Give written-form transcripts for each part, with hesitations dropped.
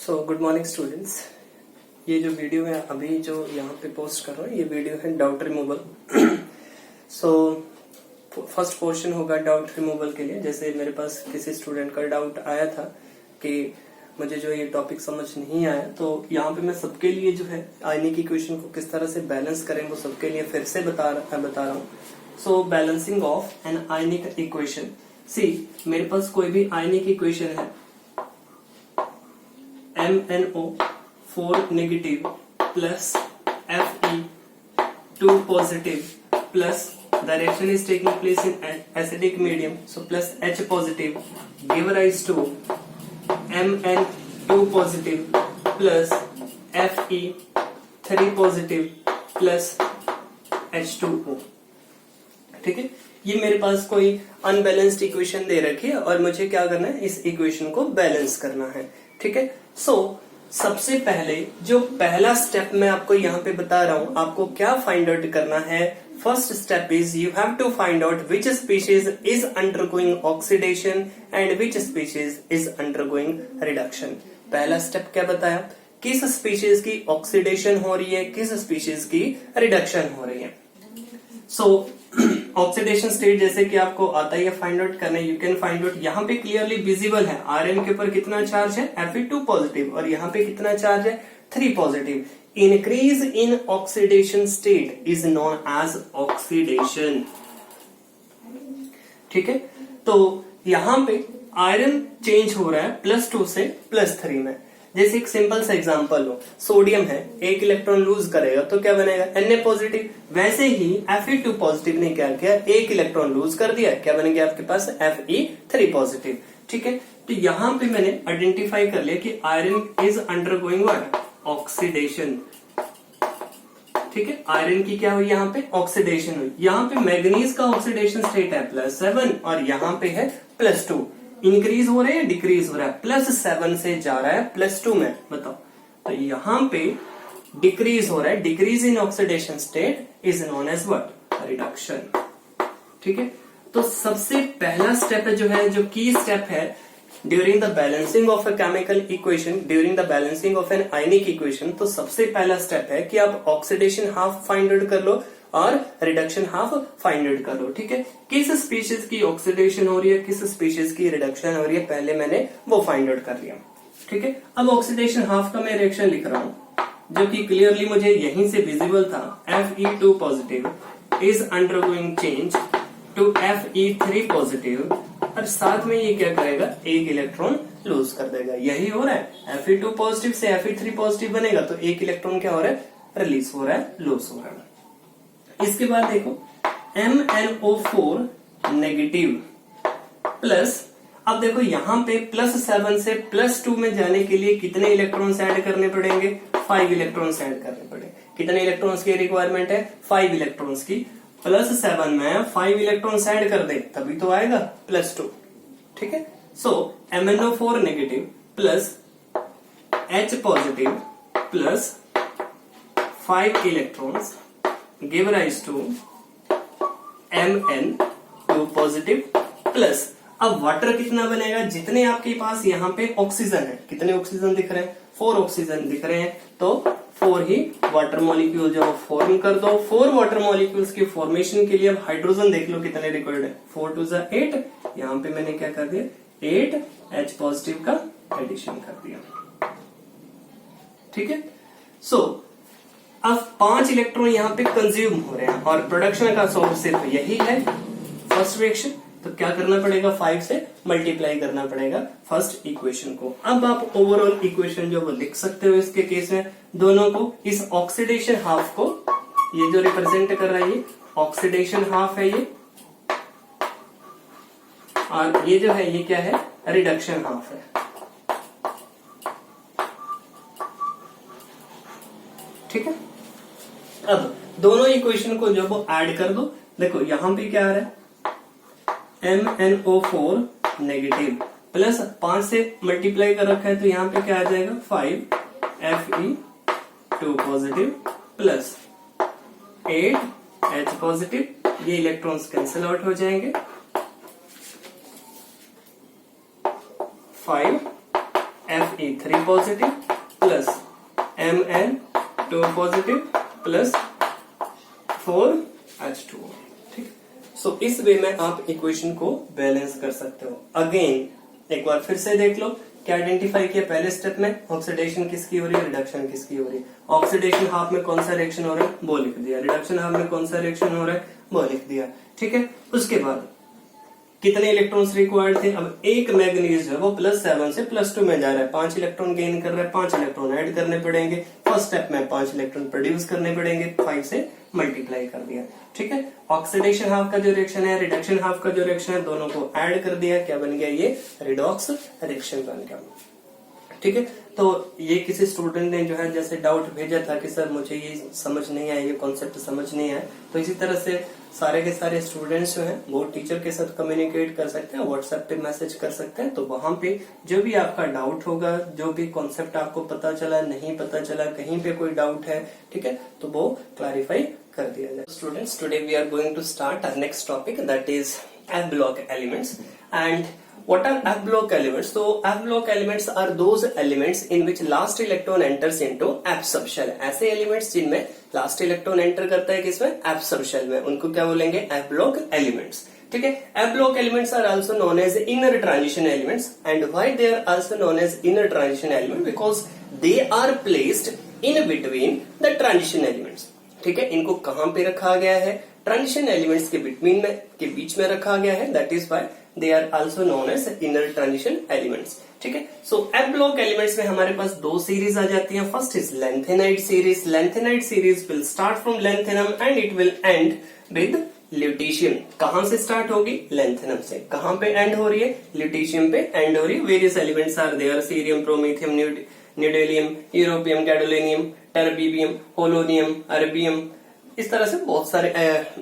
So good morning students. ये जो video है अभी जो यहाँ पे पोस्ट कर रहा हूँ ये वीडियो है doubt removal. So first question होगा डाउट रिमूवल के लिए। जैसे मेरे पास किसी स्टूडेंट का डाउट आया था कि मुझे जो ये टॉपिक समझ नहीं आया, तो यहाँ पे मैं सबके लिए जो है आयनिक इक्वेशन को किस तरह से बैलेंस करें वो सबके लिए फिर से बता रहा हूँ। So balancing of an ionic equation. See मेरे पास कोई भी आयनिक इक्वेशन है MnO4 negative plus Fe2 positive plus the reaction is taking place in acidic medium, so plus H positive give rise to Mn2 positive plus Fe3 positive plus H2O। ठीक है, ये मेरे पास कोई अनबैलेंस्ड इक्वेशन दे रखी है और मुझे क्या करना है, इस इक्वेशन को बैलेंस करना है। ठीक है, सो सबसे पहले जो पहला स्टेप मैं आपको यहाँ पे बता रहा हूं, आपको क्या फाइंड आउट करना है। First step is you have to find out which species is undergoing oxidation and which species is undergoing reduction. पहला स्टेप क्या बताया, किस स्पीशीज की ऑक्सीडेशन हो रही है, किस स्पीशीज की रिडक्शन हो रही है। सो ऑक्सीडेशन स्टेट जैसे कि आपको आता है फाइंड आउट करने, यू कैन फाइंड आउट। यहाँ पे क्लियरली विजिबल है Rn के ऊपर कितना चार्ज है Fe2 पॉजिटिव और यहाँ पे कितना चार्ज है 3 positive. Increase in oxidation state is known as oxidation. ठीक है, तो यहाँ पे आयरन चेंज हो रहा है +2 से +3 में। जैसे एक सिंपल सा एग्जांपल लो, सोडियम है, एक इलेक्ट्रॉन लूज करेगा तो क्या बनेगा Na पॉजिटिव। वैसे ही Fe2 पॉजिटिव ने क्या किया, एक इलेक्ट्रॉन लूज कर दिया, क्या बनेगा आपके पास Fe3 पॉजिटिव। ठीक है, तो यहाँ पे मैंने आइडेंटिफाई कर लिया कि iron is undergoing what, oxidation. ठीक है, आयरन की क्या हुई यहाँ पे, ऑक्सीडेशन हुई। यहाँ पे मैग्नीज का ऑक्सीडेशन स्टेट है +7 और यहाँ पे है +2। इंक्रीज हो रहा है डिक्रीज हो रहा है, +7 से जा रहा है +2 में, बताओ। तो यहाँ पे डिक्रीज हो रहा है, decrease in oxidation state is known as what, reduction. ठीक है, तो सबसे पहला स्टेप है जो की स्टेप है during the balancing of a chemical equation, during the balancing of an ionic equation. तो सबसे पहला स्टेप है कि आप ऑक्सीडेशन हाफ फाइंड आउट कर लो और रिडक्शन हाफ फाइंड आउट कर लो। ठीक है, किस स्पीशीज की ऑक्सीडेशन हो रही है, किस स्पीशीज की रिडक्शन हो रही है, पहले मैंने वो फाइंड आउट कर लिया। ठीक है, अब ऑक्सीडेशन हाफ का मैं रिएक्शन लिख रहा हूं जो कि क्लियरली मुझे यहीं से विजिबल था। Fe2 positive is undergoing change to Fe3 positive और साथ में ये क्या करेगा, एक इलेक्ट्रॉन लूज कर देगा। यही हो रहा है, Fe2 पॉजिटिव से Fe3 पॉजिटिव बनेगा तो एक इलेक्ट्रॉन क्या हो रहा है, रिलीज हो रहा है, लूज हो रहा है। इसके बाद देखो MnO4 नेगेटिव प्लस, अब देखो यहाँ पे +7 से +2 में जाने के लिए कितने इलेक्ट्रॉन्स ऐड करने पड़ेंगे, 5 इलेक्ट्रॉन्स ऐड करने पड़ेंगे। कितने इलेक्ट्रॉन्स की रिक्वायरमेंट है, 5 इलेक्ट्रॉन्स की। +7 में 5 इलेक्ट्रॉन्स ऐड कर दे तभी तो आएगा +2। ठीक है, सो MnO4 negative plus H positive plus 5 electrons give rise to Mn2 positive plus, अब वाटर कितना बनेगा, जितने आपके पास यहाँ पे ऑक्सीजन है, कितने ऑक्सीजन दिख रहे हैं, 4 ऑक्सीजन दिख रहे हैं, तो 4 ही वाटर मॉलिक्यूल जो फॉर्म कर दो। 4 वाटर मॉलिक्यूल्स की फॉर्मेशन के लिए अब हाइड्रोजन देख लो कितने रिक्वायर्ड है, 4 2 8। यहाँ पे मैंने क्या कर दिया, 8 H पॉजिटिव का एडिशन कर दिया। ठीक है, सो अब 5 इलेक्ट्रॉन यहाँ पे कंज्यूम हो रहे हैं और प्रोडक्शन का सोर्स सिर्फ यही है फर्स्ट रिएक्शन। तो क्या करना पड़ेगा, 5 से मल्टीप्लाई करना पड़ेगा फर्स्ट इक्वेशन को। अब आप ओवरऑल इक्वेशन जो वो लिख सकते हो इसके केस में, दोनों को, इस ऑक्सीडेशन हाफ को, ये जो रिप्रेजेंट कर रहा है ये ऑक्सीडेशन हाफ है ये, और ये जो है ये क्या है, रिडक्शन हाफ है। ठीक है, अब दोनों इक्वेशन को जो वो ऐड कर दो। देखो यहाँ पे क्या आ रहा है, MnO4 नेगेटिव प्लस 5 से मल्टीप्लाई कर रखा है तो यहाँ पे क्या आ जाएगा, 5 Fe2 positive plus 8 H positive. ये इलेक्ट्रॉन्स कैंसिल आउट हो जाएंगे, 5 Fe3 positive plus Mn2 positive plus 4H2O। ठीक, सो इस वे में आप इक्वेशन को बैलेंस कर सकते हो। अगेन एक बार फिर से देख लो, क्या आइडेंटिफाई किया पहले स्टेप में, ऑक्सीडेशन किसकी हो रही है, रिडक्शन किसकी हो रही है। ऑक्सीडेशन हाफ में कौन सा रिएक्शन हो रहा है वो लिख दिया, रिडक्शन हाफ में कौन सा रिएक्शन हो रहा है वो लिख दिया। ठीक है, उसके बाद कितने इलेक्ट्रॉन्स रिक्वायर्ड थे, अब एक मैग्नीज है वो +7 से +2 में जा रहा है, 5 इलेक्ट्रॉन गेन कर रहा है, 5 इलेक्ट्रॉन ऐड करने पड़ेंगे। फर्स्ट स्टेप में 5 इलेक्ट्रॉन प्रोड्यूस करने पड़ेंगे, 5 से मल्टीप्लाई कर दिया। ठीक है, ऑक्सीडेशन हाफ का जो रिएक्शन है, रिडक्शन हाफ का जो रिएक्शन है, दोनों को ऐड कर दिया, क्या बन गया, ये रिडॉक्स रिएक्शन बन गया। ठीक है, तो ये किसी स्टूडेंट ने जो है जैसे डाउट भेजा था कि सर मुझे ये समझ नहीं आया, ये कॉन्सेप्ट समझ नहीं आया, तो इसी तरह से सारे के सारे स्टूडेंट्स जो हैं वो टीचर के साथ कम्युनिकेट कर सकते हैं, व्हाट्सएप पे मैसेज कर सकते हैं। तो वहां पे जो भी आपका डाउट होगा, जो भी कॉन्सेप्ट आपको पता चला, नहीं पता चला, कहीं पे कोई डाउट है, ठीक है, तो वो क्लैरिफाई कर दिया जाए। Students, today we are going to start our next topic, that is F block elements. And what are F block elements? So F block elements are those elements in which last electron enters into F subshell. ऐसे elements जिनमें last electron enter करता है किसमें, F subshell में, उनको क्या बोलेंगे, F block elements. ठीक है, F block elements are also known as inner transition elements. And why they are also known as inner transition elements? Because they are placed in between the transition elements. ठीक है, इनको कहां पे रखा गया है, ट्रांजिशन एलिमेंट्स के बीच में रखा गया है, that is why they are also known as inner transition elements. ठीक है, सो एफ ब्लॉक एलिमेंट्स में हमारे पास दो सीरीज आ जाती हैं। First is lanthanide series. Lanthanide series will start from lanthanum and it will and with lutetium. कहां से start होगी, लेंथेनम से। कहां पे एंड हो रही है, ल्यूटेशियम पे एंड हो रही है। Various elements are there, cerium, promethium, neodymium, europium, gadolinium, terbium, polonium, erbium, इस तरह से बहुत सारे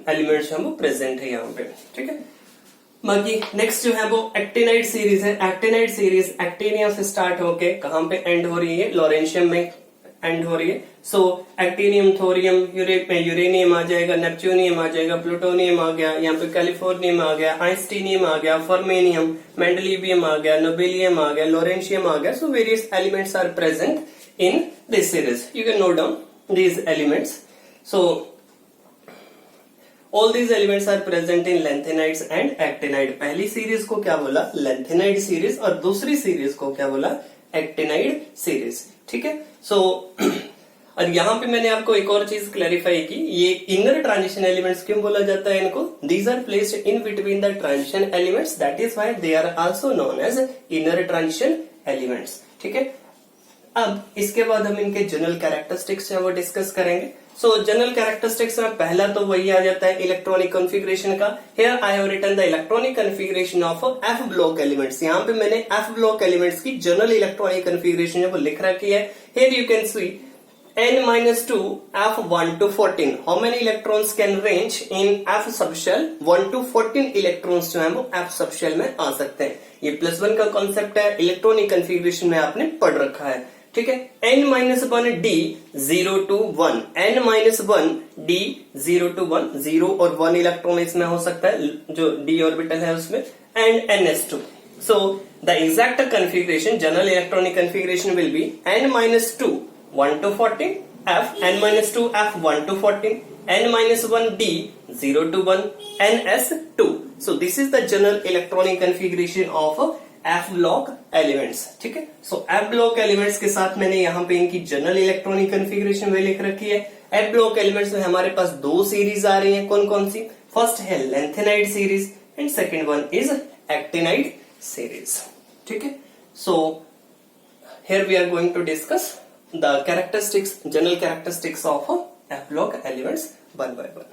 एलिमेंट्स हैं वो प्रेजेंट है यहाँ पे। ठीक है, बाकी नेक्स्ट जो है वो एक्टिनाइड सीरीज है। एक्टिनाइड सीरीज एक्टिनिया से स्टार्ट होके कहां पे एंड हो रही है, लॉरेंशियम में एंड हो रही है। सो एक्टिनियम, थोरियम, यूरेनियम आ जाएगा, नेपच्यूनियम आ जाएगा, प्लूटोनियम आ गया, यहाँ पे कैलिफोर्नियम आ गया, आइंस्टीनियम आ गया, फर्मेनियम, मेंडलीबियम आ गया, नोबेलियम आ गया, लॉरेंशियम आ गया। So various elements are present in this series. You can note down these elements. So all these elements are present in lanthanides and actinide. पहली सीरीज को क्या बोला, lanthanide सीरीज, और दूसरी सीरीज को क्या बोला, actinide सीरीज। ठीक है, सो और यहाँ पे मैंने आपको एक और चीज क्लैरिफाई की, ये इनर ट्रांजिशन एलिमेंट्स क्यों बोला जाता है इनको, these are placed in between the transition elements, that is why they are also known as inner transition elements. ठीक है, अब इसके बाद हम इनके जनरल कैरेक्टरिस्टिक्स है वो डिस्कस करेंगे। सो जनरल कैरेक्टरिस्टिक्स में पहला तो वही आ जाता है इलेक्ट्रॉनिक कॉन्फ़िगरेशन का। Here I have written the electronic configuration of F block elements. यहाँ पे मैंने एफ ब्लॉक एलिमेंट्स की जनरल इलेक्ट्रॉनिक कॉन्फ़िगरेशन है वो लिख रखी है। Here you can see n-2 f1 to 14. How many electrons can range in f subshell? 1 to 14 electrons जो है वो f subshell में आ सकते हैं। ये +1 का कॉन्सेप्ट है, इलेक्ट्रॉनिक कॉन्फ़िगरेशन में आपने पढ़ रखा है। ठीक है, n-1 d 0 to 1, n-1 d 0 to 1, 0 और 1 इलेक्ट्रॉन इसमें हो सकता है जो d ऑर्बिटल है उसमें, and ns2. So the exact configuration, general electronic configuration will be n-2 1 to 14 f, n-2 f 1 to 14, n-1 d 0 to 1, ns2. So this is the general electronic configuration of F block elements. ठीक है, so F block elements के साथ मैंने यहाँ पे इनकी general electronic configuration में लिख रखी है। F block elements में हमारे पास दो सीरीज आ रही हैं, कौन कौन सी, फर्स्ट है lanthanide series and second one is actinide series. ठीक है, so here we are going to discuss the characteristics, general characteristics of F block elements one by one.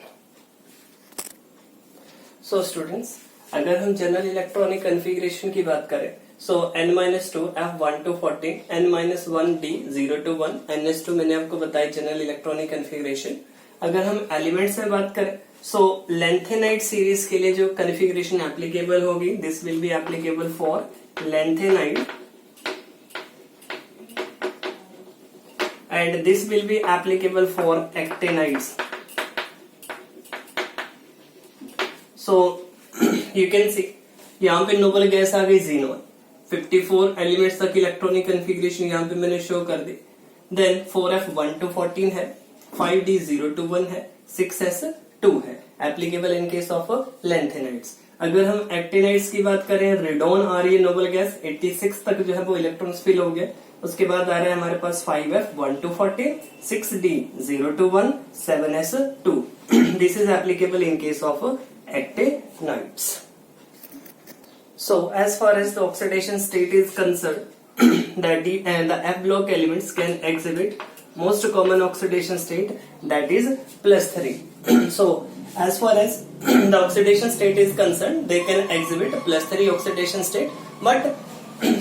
So students, अगर हम जनरल इलेक्ट्रॉनिक कॉन्फ़िगरेशन की बात करें, so n-2 f1 to 14, n-1 d 0 to 1, ns2 मैंने आपको बताया general electronic configuration. अगर हम एलिमेंट्स में बात करें, so लेंथेनाइड सीरीज के लिए जो कॉन्फ़िगरेशन एप्लीकेबल होगी, this will be applicable for lanthanide and this will be applicable for actinides. So you can see यहाँ पे नोबल गैस आ गई xenon, 54 एलिमेंट्स तक इलेक्ट्रॉनिक कन्फिग्रेशन यहाँ पे मैंने शो कर दी। देन 4f 1 to 14 है, 5d 0 to 1 है, 6s 2 है। Applicable in case of lanthanides. अगर हम एक्टिनाइड्स की बात करें, रेडोन आ रही है नोबल गैस, 86 तक जो है वो इलेक्ट्रॉन्स फिल हो गए। उसके बाद आ रहा है हमारे पास 5f 1 to 14, 6d 0 to 1, 7s 2। This is applicable in case of actinides. So as far as the oxidation state is concerned, the D and the F block elements can exhibit most common oxidation state, that is +3. So as far as the oxidation state is concerned, they can exhibit +3 oxidation state, but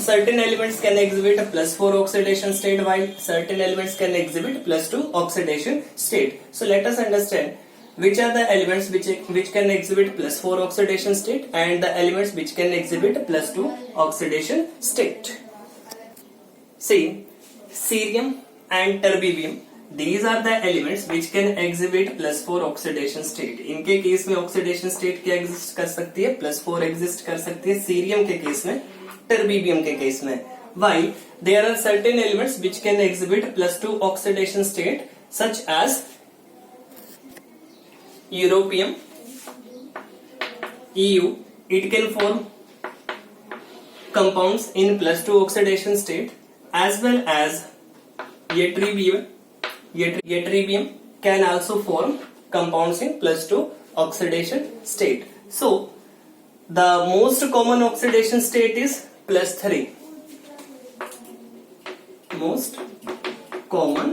certain elements can exhibit +4 oxidation state, while certain elements can exhibit +2 oxidation state. So let us understand which are the elements which can exhibit +4 oxidation state and the elements which can exhibit +2 oxidation state. See, cerium and terbium, these are the elements which can exhibit +4 oxidation state. इनके case में oxidation state क्या exist कर सकती है? +4 exist कर सकती है cerium के केस में, terbium के केस में। While there are certain elements which can exhibit +2 oxidation state, such as Europium, EU, it can form compounds in +2 oxidation state, as well as ytterbium can also form compounds in +2 oxidation state. So the most common oxidation state is +3. Most common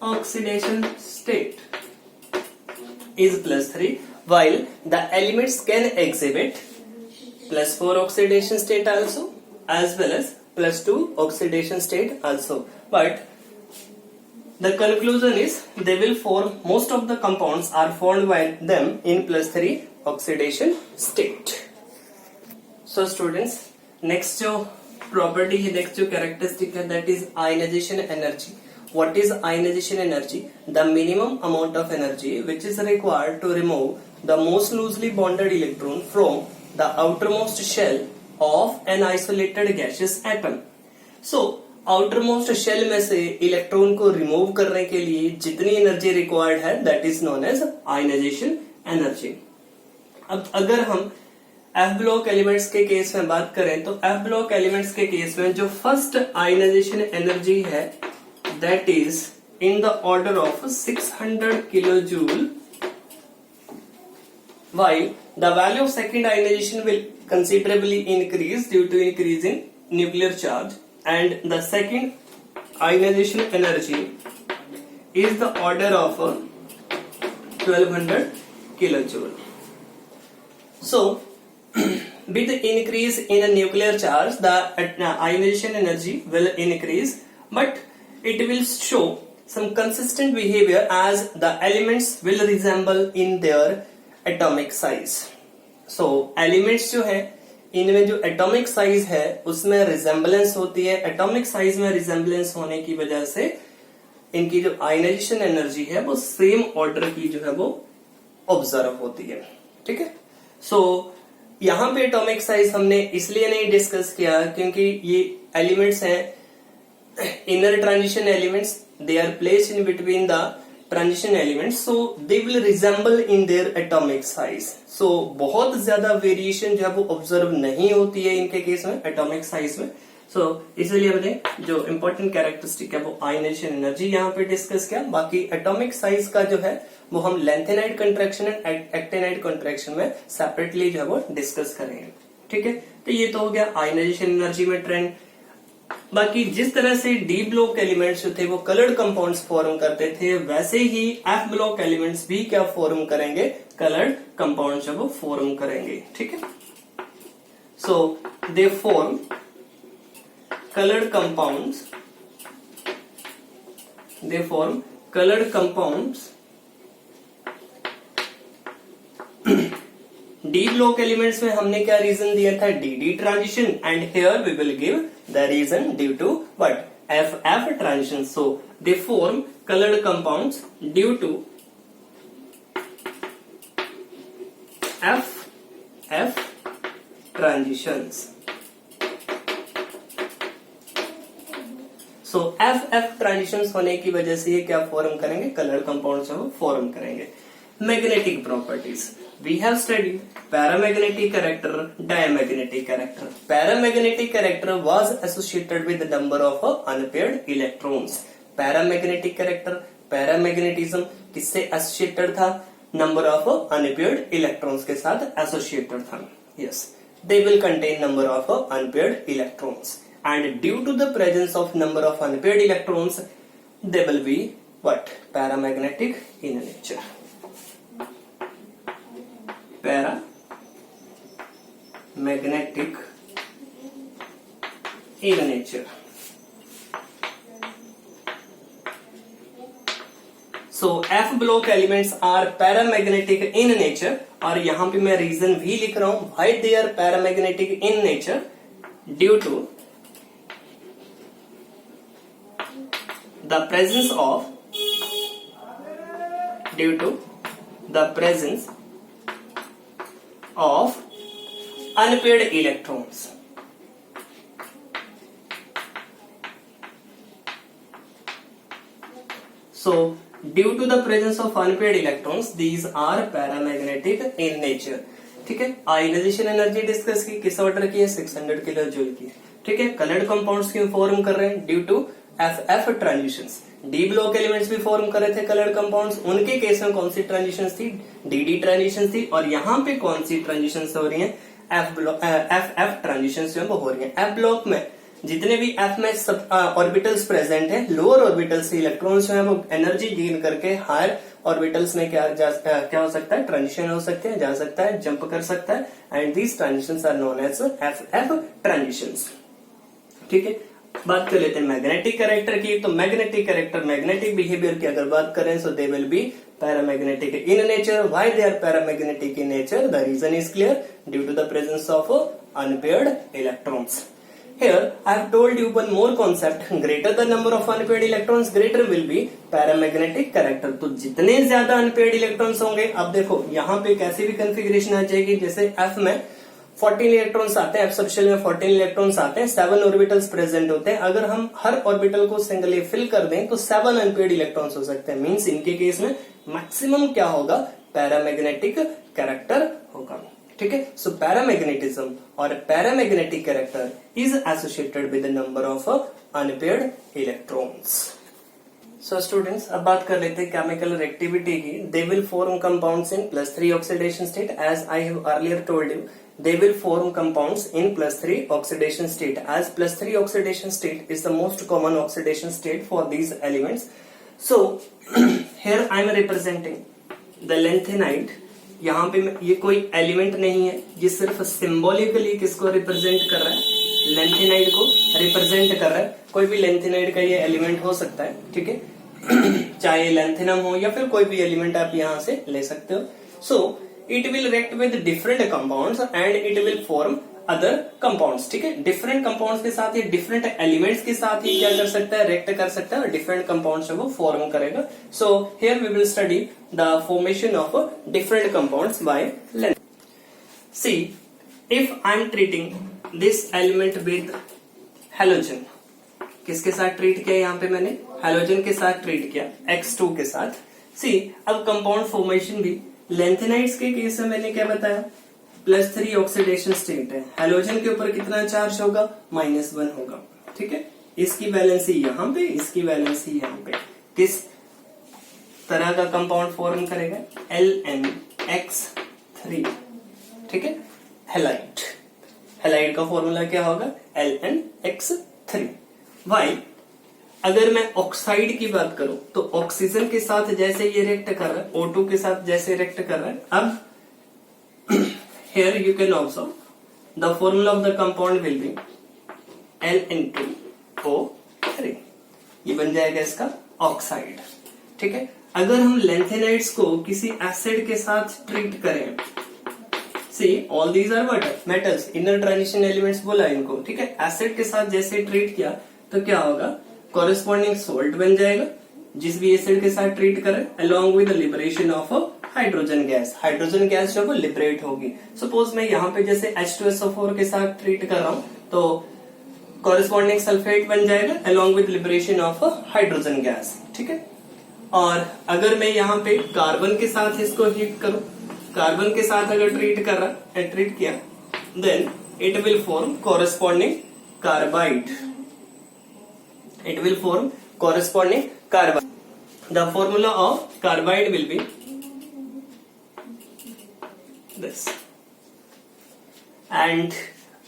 oxidation state is +3, while the elements can exhibit +4 oxidation state also, as well as +2 oxidation state also. But the conclusion is they will form, most of the compounds are formed by them in +3 oxidation state. So students, next जो property है, next जो characteristic है, that is ionization energy. What is ionization energy? The minimum amount of energy which is required to remove the most loosely bonded electron from the outermost shell of an isolated gaseous atom. So, outermost shell में से electron को remove करने के लिए जितनी energy required है, that is known as ionization energy. अब अगर हम F ब्लॉक एलिमेंट्स के केस में बात करें, तो F ब्लॉक एलिमेंट्स के केस में जो फर्स्ट आयनाइजेशन एनर्जी है, that is in the order of 600 kilojoule, while the value of second ionization will considerably increase due to increase in nuclear charge, and the second ionization energy is the order of 1200 kilojoule. So with the increase in a nuclear charge, the ionization energy will increase, but it will show some consistent behavior as the elements will resemble in their atomic size. So elements जो है, इनमें जो atomic size है उसमें resemblance होती है। atomic size में resemblance होने की वजह से इनकी जो ionization energy है वो same order की जो है वो observe होती है। ठीक है, so यहाँ पे atomic size हमने इसलिए नहीं डिस्कस किया क्योंकि ये एलिमेंट्स हैं inner transition elements, they are placed in between the transition elements, so they will resemble in their atomic size. So बहुत ज्यादा वेरिएशन जो है वो ऑब्जर्व नहीं होती है इनके केस में एटॉमिक साइज में। so इसलिए हमने जो इंपॉर्टेंट कैरेक्टरिस्टिक है वो आयनाइजेशन एनर्जी यहाँ पे डिस्कस किया। बाकी एटॉमिक साइज का जो है वो हम lanthanide contraction and actinide contraction में सेपरेटली जो है वो डिस्कस करेंगे। ठीक है, तो ये तो हो गया आयनाइजेशन एनर्जी में ट्रेंड। बाकी जिस तरह से डी ब्लॉक एलिमेंट्स जो थे वो कलर्ड कंपाउंड्स फॉर्म करते थे, वैसे ही एफ ब्लॉक एलिमेंट्स भी क्या फॉर्म करेंगे, कलर्ड कंपाउंड जो वो फॉर्म करेंगे। ठीक है, so they form colored compounds, they form colored compounds D block elements में हमने क्या रीजन दिया था, D D transition, and here we will give the reason due to what, F F transition. So they form coloured compounds due to F F transitions. So F F transitions होने की वजह से ये क्या form करेंगे, colour compounds form करेंगे। Magnetic properties, we have studied paramagnetic character, diamagnetic character. Paramagnetic character was associated with the number of unpaired electrons. Paramagnetic character, paramagnetism किससे associated था, नंबर ऑफ अनपेयर्ड इलेक्ट्रॉन्स के साथ associated था। Yes, they will contain number of unpaired electrons, and due to the presence of number of unpaired electrons they will be what, paramagnetic in nature, paramagnetic in nature। So F block elements are paramagnetic in nature, और यहां पे मैं reason भी लिख रहा हूं why they are paramagnetic in nature, due to the presence of unpaired electrons। So due to the presence of unpaired electrons these are paramagnetic in nature। ठीक है, आयनाइजेशन एनर्जी डिस्कस की, किस ऑर्डर की है, 600 किलो जूल की। ठीक है, coloured compounds क्यों फॉर्म कर रहे हैं, due to F F transitions. D block elements भी फॉर्म कर रहे थे कलर्ड कंपाउंड्स, उनके केस में कौन सी ट्रांजिशंस थी, डी डी ट्रांजिशंस थी, और यहाँ पे कौन सी ट्रांजिशंस हो रही है, F block F F transitions जो हो रही है। एफ ब्लॉक में जितने भी एफ में सब ऑर्बिटल्स प्रेजेंट है, लोअर ऑर्बिटल से इलेक्ट्रॉन्स जो है वो एनर्जी गेन करके हायर ऑर्बिटल्स में क्या हो सकता है, ट्रांजिशन हो सकते हैं, जा सकता है, जंप कर सकता है, and these transitions are known as f F transitions. ठीक है, बात कर लेते हैं मैग्नेटिक कैरेक्टर की। तो मैग्नेटिक कैरेक्टर, मैग्नेटिक बिहेवियर की अगर बात करें, so they will be paramagnetic in nature. Why they are paramagnetic in nature, the reason is clear, due to the presence of unpaired electrons. Here I have told you one more concept, greater the number of unpaired electrons greater will be paramagnetic character। तो जितने ज्यादा unpaired electrons होंगे, अब देखो यहाँ पे कैसी भी कॉन्फ़िगरेशन आ जाएगी, जैसे F में 14 इलेक्ट्रॉन्स आते हैं, F सबशेल में 14 इलेक्ट्रॉन्स आते हैं, 7 ऑर्बिटल्स प्रेजेंट होते हैं। अगर हम हर ऑर्बिटल को सिंगली फिल कर दें तो 7 अनपेयर्ड इलेक्ट्रॉन्स हो सकते हैं। मींस इनके केस में मैक्सिमम क्या होगा, पैरामैग्नेटिक कैरेक्टर होगा। ठीक है, सो पैरामैग्नेटिज्म और paramagnetic character is associated with the number of unpaired electrons. So students, अब बात कर लेते हैं केमिकल रिएक्टिविटी की। They will form compounds in +3 oxidation state, as I have earlier told you. They will form compounds in +3 oxidation state, as +3 oxidation state is the most common oxidation state for these elements. So here I am representing the lanthanide। यहाँ पे ये कोई element नहीं है, ये सिर्फ symbolically किसको represent कर रहा है, लैंथेनाइड को रिप्रेजेंट कर रहा है। कोई भी लैंथेनाइड का ये एलिमेंट हो सकता है। ठीक है, चाहे लैंथेनम हो या फिर कोई भी एलिमेंट आप यहाँ से ले सकते हो। सो it will react with different compounds and it will form other compounds। ठीक है, डिफरेंट कंपाउंड्स के साथ, ये डिफरेंट एलिमेंट्स के साथ ही क्या कर सकता है, रिएक्ट कर सकता है, और डिफरेंट कंपाउंड्स वो फॉर्म करेगा। So here we will study the formation of different compounds by length. See, if I am treating this element with halogen, किसके साथ ट्रीट किया, यहाँ पे मैंने हैलोजन के साथ ट्रीट किया, X2 के साथ। सी, अब कंपाउंड फॉर्मेशन भी लैंथेनाइड्स के केस में मैंने क्या बताया, +3 ऑक्सीडेशन स्टेट है, हैलोजन के ऊपर कितना चार्ज होगा, -1 होगा। ठीक है, इसकी वैलेंसी यहाँ पे, इसकी वैलेंसी यहाँ पे, किस तरह का कंपाउंड फॉर्म करेगा, LnX3। ठीक है, हैलाइड, हैलाइड का फॉर्मूला क्या होगा, LnX3। वाई, अगर मैं ऑक्साइड की बात करूं तो ऑक्सीजन के साथ जैसे ये रिएक्ट कर रहा है, O2 के साथ जैसे रिएक्ट कर रहा है। अब here you can also the formula of the compound will be Ln2O3। ये बन जाएगा इसका ऑक्साइड। ठीक है, अगर हम लैंथेनाइड्स को किसी एसिड के साथ ट्रीट करें, see all these are what, metals, inner transition elements बोला इनको। ठीक है, एसिड के साथ जैसे ट्रीट किया तो क्या होगा, कॉरेस्पॉन्डिंग सोल्ट बन जाएगा जिस भी एसिड के साथ ट्रीट करें, along with liberation of hydrogen gas जो वो लिबरेट होगी। सपोज मैं यहाँ पे जैसे H2SO4 के साथ ट्रीट कर रहा हूँ तो कॉरेस्पॉन्डिंग सल्फेट बन जाएगा along with liberation of hydrogen gas, ठीक है। और अगर मैं यहाँ पे कार्बन के साथ इसको हीट करूं, कार्बन के साथ अगर ट्रीट किया then it will form corresponding carbide, the formula of carbide will be this. And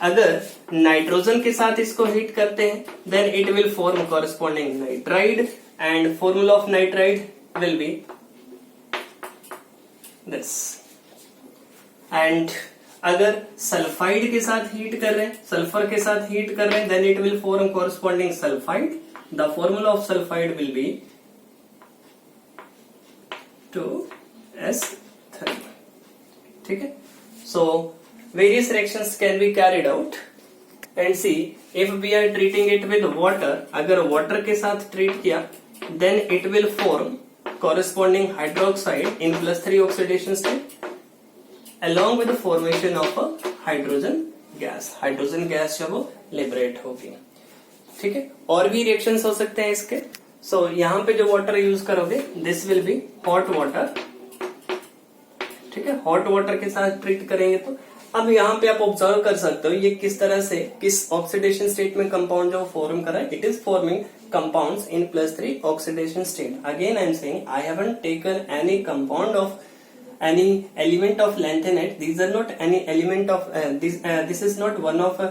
अगर नाइट्रोजन के साथ इसको हीट करते हैं then it will form corresponding nitride and formula of nitride will be this। and अगर sulphide के साथ heat कर रहे हैं, सल्फर के साथ हीट कर रहे हैं then it will form corresponding sulfide, the formula of sulfide will be 2s3, ठीक है। so various reactions can be carried out and see if we are treating it with water, अगर water के साथ treat किया then it will form corresponding hydroxide in +3 oxidation state along with the formation of a hydrogen gas जब वो liberate होगी, ठीक है। और भी रिएक्शंस हो सकते हैं इसके। सो यहाँ पे जो वाटर यूज करोगे this will be hot water, ठीक है। हॉट वाटर के साथ ट्रीट करेंगे तो अब यहाँ पे आप ऑब्जर्व कर सकते हो ये किस तरह से किस ऑक्सीडेशन स्टेट में कंपाउंड जो फॉर्म कर रहा है। It is forming compounds in +3 oxidation state. Again I am saying I haven't taken any compound of any element of lanthanide. These are not any element of this is not one of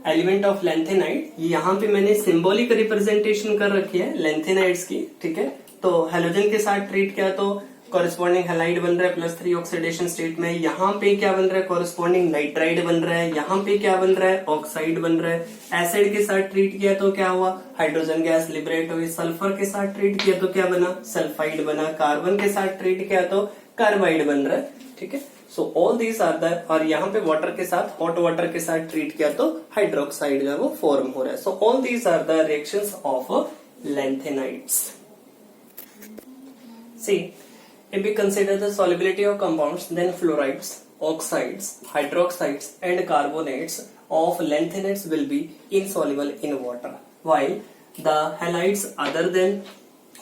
element of lanthanide. यहाँ पे मैंने symbolic representation कर रखी है lanthanides की, ठीक है। तो हेलोजन के साथ ट्रीट किया तो कॉरेस्पॉन्डिंग हैलाइड बन रहा है +3 ऑक्सीडेशन स्टेट में। यहाँ पे क्या बन रहा है, कॉरेस्पॉन्डिंग नाइट्राइड बन रहा है। यहाँ पे क्या बन रहा है, ऑक्साइड बन रहा है। एसिड के साथ ट्रीट किया तो क्या हुआ, हाइड्रोजन गैस लिबरेट हुई। सल्फर के साथ ट्रीट किया तो क्या बना, सल्फाइड बना। कार्बन के साथ ट्रीट किया तो कार्बाइड बन रहा है, ठीक है। So all these are the, और यहाँ पे वाटर के साथ, हॉट वाटर के साथ ट्रीट किया तो हाइड्रोक्साइड जो वो फॉर्म हो रहा है। So all these are the reactions of lanthanides. See, if we consider the solubility of compounds, then fluorides, oxides, hydroxides and carbonates of lanthanides will be insoluble in water, while the halides other than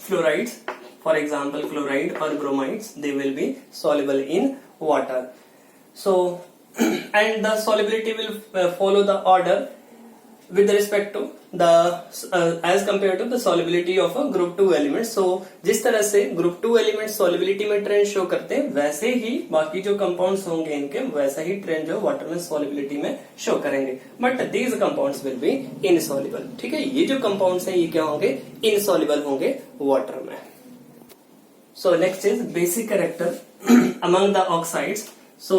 fluorides, for example chloride or bromides, they will be soluble in water. So and the solubility will follow the order with respect to the as compared to the solubility of a group 2 element. So जिस तरह से group 2 element solubility में trend show करते हैं वैसे ही बाकी जो compounds होंगे इनके वैसा ही ट्रेंड जो वाटर में solubility में शो करेंगे, but these compounds will be insoluble, ठीक है। ये जो कंपाउंड्स हैं ये क्या होंगे, insoluble होंगे वाटर में। So next is basic character among the oxides. So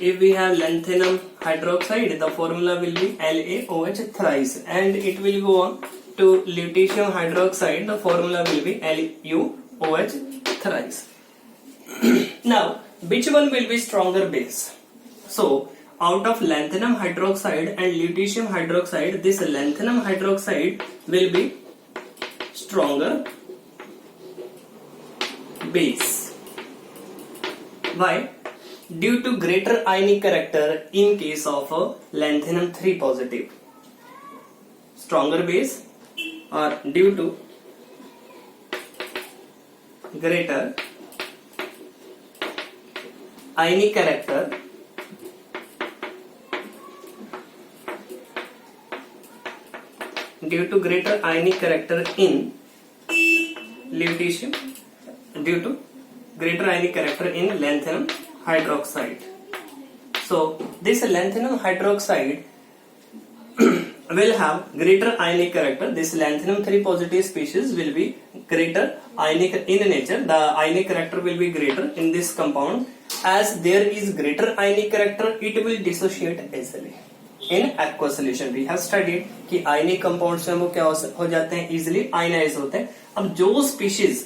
if we have lanthanum hydroxide, the formula will be LaOH thrice, and it will go on to lutetium hydroxide, the formula will be LuOH thrice. Now which one will be stronger base? So out of lanthanum hydroxide and lutetium hydroxide, this lanthanum hydroxide will be stronger base. Why? Due to greater ionic character in case of lanthanum 3 positive. Stronger base or due to greater ionic character in lutetium, due to greater ionic character in lanthanum hydroxide. So this lanthanum hydroxide will have greater ionic character. This lanthanum 3 positive species will be greater ionic in nature. The ionic character will be greater in this compound. As there is greater ionic character, it will dissociate easily in aqueous solution. We have studied कि ionic compounds में वो क्या हो जाते हैं, easily ionize होते हैं। अब जो species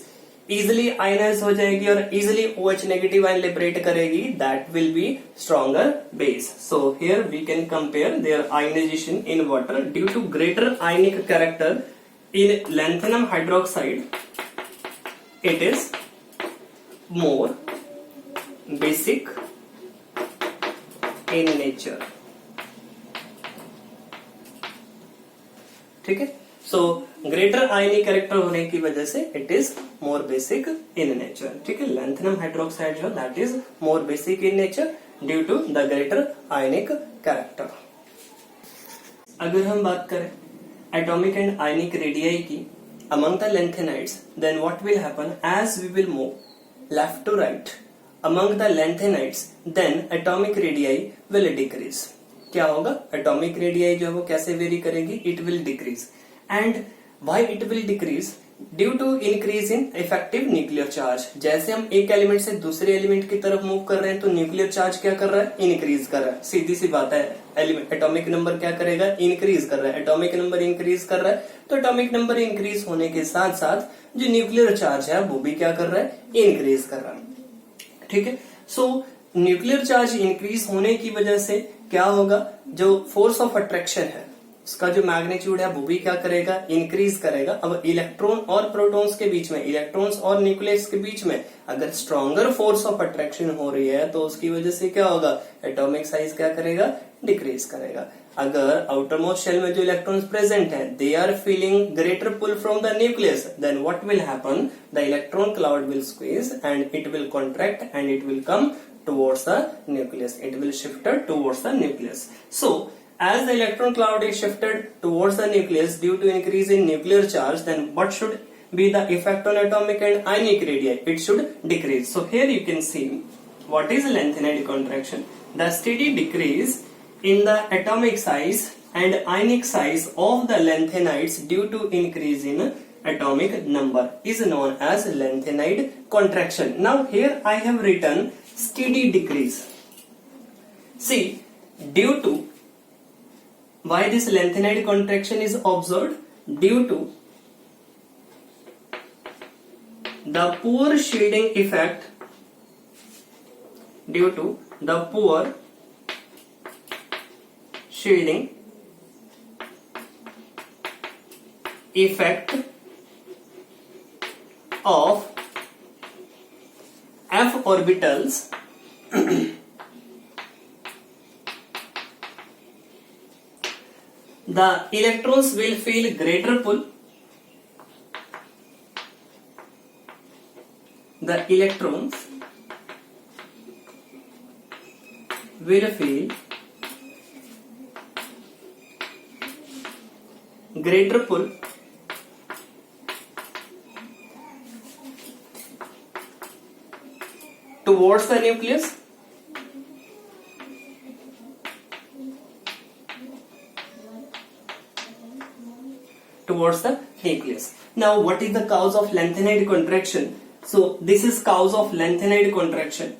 easily ionize हो जाएगी और easily OH negative ion liberate करेगी, that will be stronger base. So here we can compare their ionization in water due to greater ionic character in lanthanum hydroxide. It is more basic in nature. ठीक है, so greater ionic character होने की वजह से it is more basic in nature. ठीक है, lanthanum hydroxide जो that is more basic in nature due to the greater ionic character. अगर हम बात करें एटॉमिक एंड आयनिक रेडियाई की among the lanthanides, then what will happen as we will move left to right among the lanthanides, then atomic radii will decrease. क्या होगा, atomic radii जो है वो कैसे वेरी करेगी, it will decrease. And why it will decrease? Due to increase in effective nuclear charge. जैसे हम एक एलिमेंट से दूसरे एलिमेंट की तरफ मूव कर रहे हैं तो न्यूक्लियर चार्ज क्या कर रहा है, इंक्रीज कर रहा है. सीधी सी बात है, एलिमेंट एटॉमिक नंबर क्या करेगा, इंक्रीज कर रहा है. एटॉमिक नंबर इंक्रीज कर रहा है तो एटॉमिक नंबर इंक्रीज होने के साथ साथ जो न्यूक्लियर चार्ज है वो भी क्या कर रहा है, इंक्रीज कर रहा है. ठीक है, सो न्यूक्लियर चार्ज इंक्रीज होने की वजह से क्या होगा, जो फोर्स ऑफ अट्रैक्शन है उसका जो मैग्नीट्यूड है वो भी क्या करेगा, इंक्रीज करेगा. अब इलेक्ट्रॉन और प्रोटॉन्स के बीच में, इलेक्ट्रॉन्स और न्यूक्लियस के बीच में अगर स्ट्रॉन्गर फोर्स ऑफ अट्रैक्शन हो रही है तो उसकी वजह से क्या होगा, एटॉमिक साइज क्या करेगा, डिक्रीज करेगा. अगर आउटर मोस्ट शेल में जो इलेक्ट्रॉन्स प्रेजेंट है they are feeling greater pull from the nucleus, then what will happen, the electron cloud will squeeze and it will contract and it will come towards the nucleus. It will shift towards the nucleus. So as the electron cloud is shifted towards the nucleus due to increase in nuclear charge, then what should be the effect on atomic and ionic radii? It should decrease. So here you can see what is lanthanide contraction. The steady decrease in the atomic size and ionic size of the lanthanides due to increase in atomic number is known as lanthanide contraction. Now here I have written steady decrease. See, due to why this lanthanide contraction is observed, due to the poor shielding effect, due to the poor shielding effect of f orbitals the electrons will feel greater pull, the electrons will feel greater pull towards the nucleus Now what is the cause of lanthanide contraction? So this is cause of lanthanide contraction.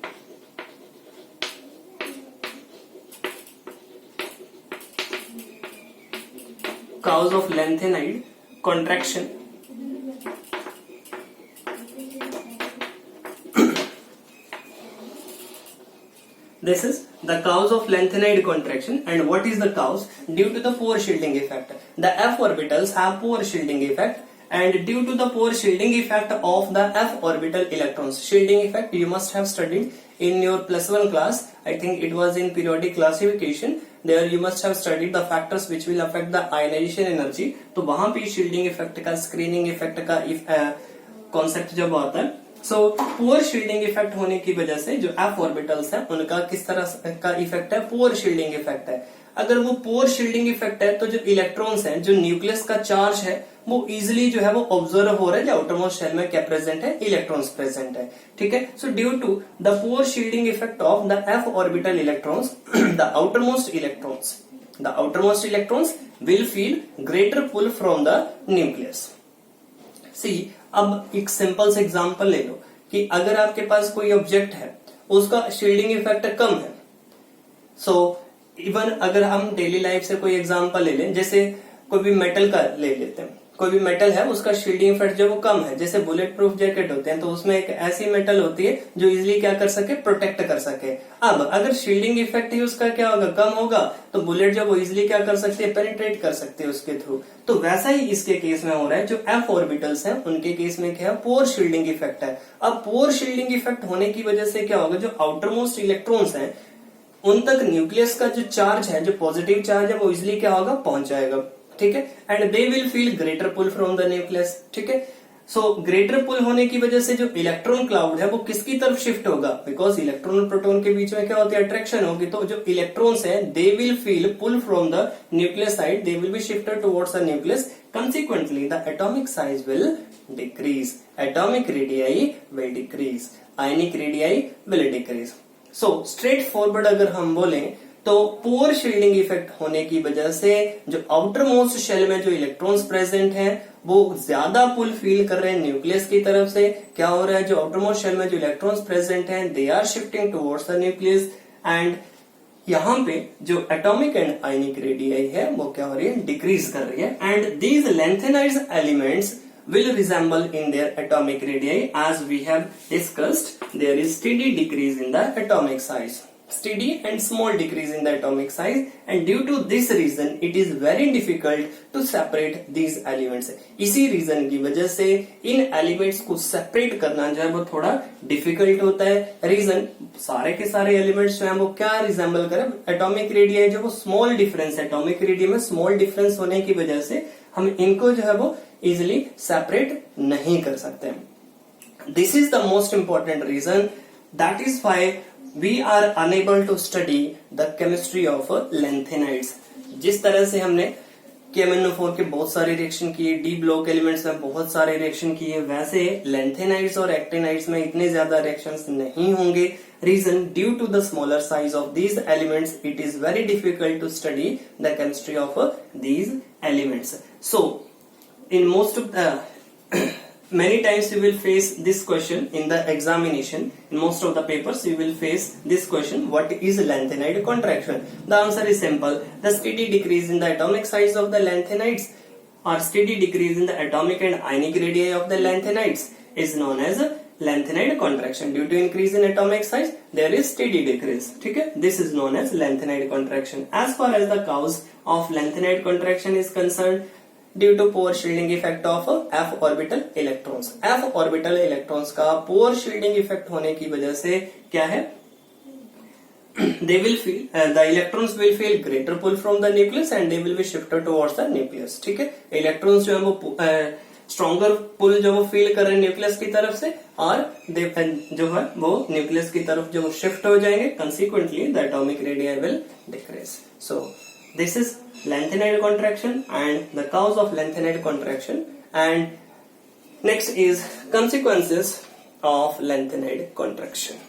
Cause of lanthanide contraction. This is the cause of lanthanide contraction. And what is the cause? Due to the poor shielding effect. The f orbitals have poor shielding effect, and due to the poor shielding effect of the f orbital electrons, shielding effect you must have studied in your +1 class. I think it was in periodic classification. There you must have studied the factors which will affect the ionization energy. तो वहां पे shielding effect का, screening effect का concept जब आता है, so poor shielding effect होने की वजह से जो एफ ऑर्बिटल्स है उनका किस तरह का इफेक्ट है, पुअर शील्डिंग इफेक्ट है. अगर वो पुअर शील्डिंग इफेक्ट है तो जो इलेक्ट्रॉन्स हैं, जो न्यूक्लियस का चार्ज है वो इजिली जो है वो ऑब्जर्व हो रहा है. जो आउटरमोस्ट शेल में क्या प्रेजेंट है, इलेक्ट्रॉन्स प्रेजेंट है. ठीक है, so due to the poor shielding effect of the F orbital electrons, the outermost electrons will feel greater pull from the nucleus. See, अब एक सिंपल से एग्जांपल ले लो कि अगर आपके पास कोई ऑब्जेक्ट है उसका शील्डिंग इफेक्ट कम है. सो इवन अगर हम डेली लाइफ से कोई एग्जांपल ले लें, जैसे कोई भी मेटल का ले लेते हैं, कोई भी मेटल है उसका शील्डिंग इफेक्ट जो वो कम है, जैसे बुलेट प्रूफ जैकेट होते हैं तो उसमें एक ऐसी मेटल होती है जो इजिली क्या कर सके, प्रोटेक्ट कर सके। अब अगर शील्डिंग इफेक्ट ही उसका क्या होगा, कम होगा, तो बुलेट जो वो इजिली क्या कर सकती है, पेनिट्रेट कर सकती है उसके थ्रू। तो वैसा ही इसके केस में हो रहा है, जो एफ ऑर्बिटल्स हैं उनके केस में क्या है, पोर शील्डिंग इफेक्ट है। अब पोर शील्डिंग इफेक्ट होने की वजह से क्या होगा, जो आउटर मोस्ट इलेक्ट्रॉन्स हैं उन तक न्यूक्लियस का जो चार्ज है, जो पॉजिटिव चार्ज है, वो इजिली क्या होगा, पहुंच जाएगा। ठीक है, and they will feel greater pull from the nucleus. ठीक है, सो ग्रेटर पुल होने की वजह से जो इलेक्ट्रॉन क्लाउड है वो किसकी तरफ शिफ्ट होगा, बिकॉज इलेक्ट्रॉन और प्रोटॉन के बीच में क्या होती है, अट्रैक्शन होगी। तो जो इलेक्ट्रॉन्स है they will feel pull from the nucleus side, they will be shifted towards the nucleus, consequently the atomic size will decrease, atomic radii will decrease, ionic radii will decrease। So straight forward अगर हम बोलें तो पोर shielding effect होने की वजह से जो outer most shell में जो इलेक्ट्रॉन्स प्रेजेंट हैं वो ज्यादा पुल फील कर रहे हैं न्यूक्लियस की तरफ से। क्या हो रहा है, जो आउटर मोस्ट शेल में जो इलेक्ट्रॉन्स प्रेजेंट हैं they are shifting towards the nucleus, and यहाँ पे जो एटॉमिक एंड आयनिक रेडियाई है वो क्या हो रही है, डिक्रीज कर रही है। And these lanthanides elements will resemble in their atomic radii, as we have discussed. There is steady decrease in the atomic size, steady and small decrease in the atomic size, and due to this reason it is very difficult to separate these elements। इसी reason की वजह से इन elements को separate करना जो है वो थोड़ा difficult होता है। reason सारे के सारे elements जो है वो क्या resemble करें, atomic radii जो वो small difference है, atomic radii में small difference होने की वजह से हम इनको जो है वो इजिली सेपरेट नहीं कर सकते। This is the most important reason, that is why we are unable to study the chemistry of lanthanides. जिस तरह से हमने KMnO4 के बहुत सारे रिएक्शन किए, डी ब्लॉक एलिमेंट्स में बहुत सारे रिएक्शन किए, वैसे लैंथेनाइड्स और एक्टिनाइड्स में इतने ज्यादा रिएक्शंस नहीं होंगे। Reason, due to the smaller size of these elements it is very difficult to study the chemistry of these elements. So in most of the many times you will face this question in the examination, in most of the papers you will face this question, what is lanthanide contraction? The answer is simple, the steady decrease in the atomic size of the lanthanides or steady decrease in the atomic and ionic radii of the lanthanides is known as lanthanide contraction। due to increase in atomic size there is steady decrease। ठीक है, this is known as lanthanide contraction। as far as the cause of lanthanide contraction is concerned, due to poor shielding effect of f orbital electrons. f orbital electrons का poor shielding effect होने की वजह से क्या है, they will feel the electrons will feel greater pull from the nucleus and they will be shifted towards the nucleus। ठीक है, electrons जो है वो स्ट्रॉन्गर पुल जो वो फील कर रहे हैं न्यूक्लियस की तरफ से, और जो है वो न्यूक्लियस की तरफ जो शिफ्ट हो जाएंगे, consequently the atomic radii will decrease. So this is lanthanide contraction and the cause of lanthanide contraction, and next is consequences of lanthanide contraction।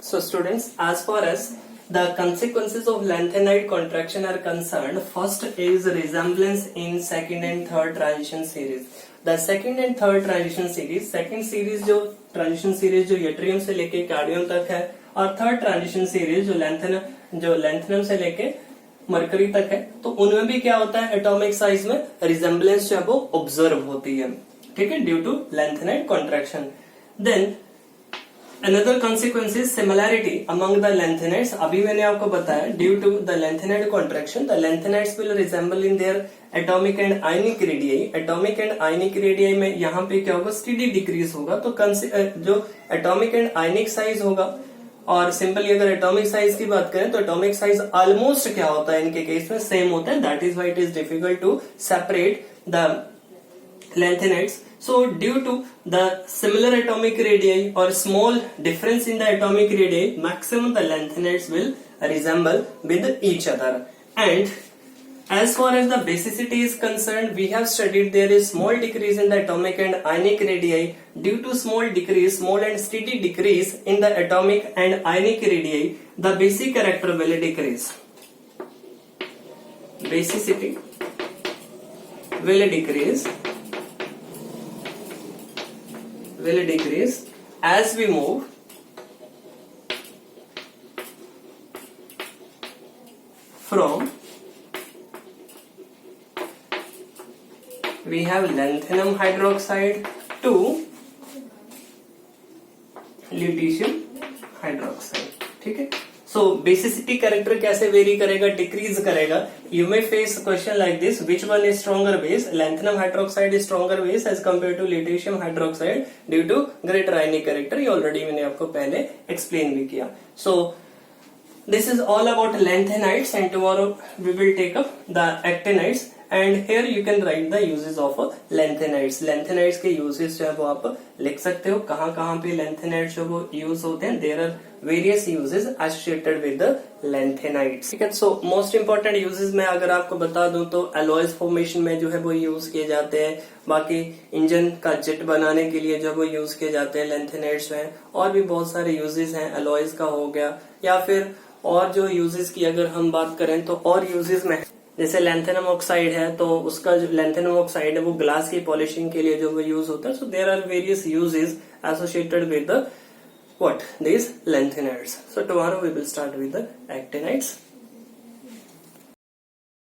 So students, as far as the consequences of lanthanide contraction are concerned, first is resemblance in second and third transition series। the second and third transition series, second series जो transition series जो yttrium से लेके cardium तक है, और third transition series जो lanthanum से लेके मरकरी तक है, तो उनमें भी क्या होता है, एटॉमिक साइज में रिजेम्बलेंस जो है वो ऑब्जर्व होती है। ठीक है, due to lanthanide contraction. Then another consequence is similarity among the lanthanides. अभी मैंने आपको बताया, due to the lanthanide contraction the lanthanides will resemble in their atomic and ionic radii. Atomic and ionic radii में यहाँ पे क्या होगा, steady decrease होगा। तो जो एटॉमिक एंड आयनिक साइज होगा, और सिंपली अगर एटॉमिक साइज की बात करें तो एटॉमिक साइज ऑलमोस्ट क्या होता है, इनके केस में सेम होता है। That is why it is difficult to separate the lanthanides. So due to the similar atomic radii और small difference in the atomic radii, maximum the lanthanides will resemble with each other. And as far as the basicity is concerned, we have studied there is small decrease in the atomic and ionic radii. Due to small decrease, small and steady decrease in the atomic and ionic radii, the basic character will decrease. Basicity will decrease as we move from we have lanthanum hydroxide to lutetium hydroxide. ठीक है. So basicity character कैसे very करेगा, decrease करेगा. You may face question like this, which one is stronger base? Lanthanum hydroxide is stronger base as compared to lutetium hydroxide due to greater ionic character. ये already मैंने आपको पहले explain भी किया. So this is all about lanthanides, and tomorrow we will take up the actinides, and here you can write the uses of lanthanides. Lanthanides के uses जो है वो आप लिख सकते हो, कहाँ कहाँ पे lanthanides जो वो use होते हैं. There are various uses associated with the lanthanides. ठीक है. So most important uses मैं अगर आपको बता दूं तो alloys formation में जो है वो use किए जाते हैं. बाकी इंजन का जेट बनाने के लिए जो वो यूज किए जाते हैं lanthanides में. और भी बहुत सारे uses हैं, alloys का हो गया, या फिर और जो यूजेस की अगर हम बात करें तो और यूजेस में जैसे लैंथेनम ऑक्साइड है, तो उसका जो लैंथेनम ऑक्साइड है वो ग्लास की पॉलिशिंग के लिए जो वो यूज होता है. So there are various uses associated with the what, this lanthanides. So tomorrow we will start with the actinides.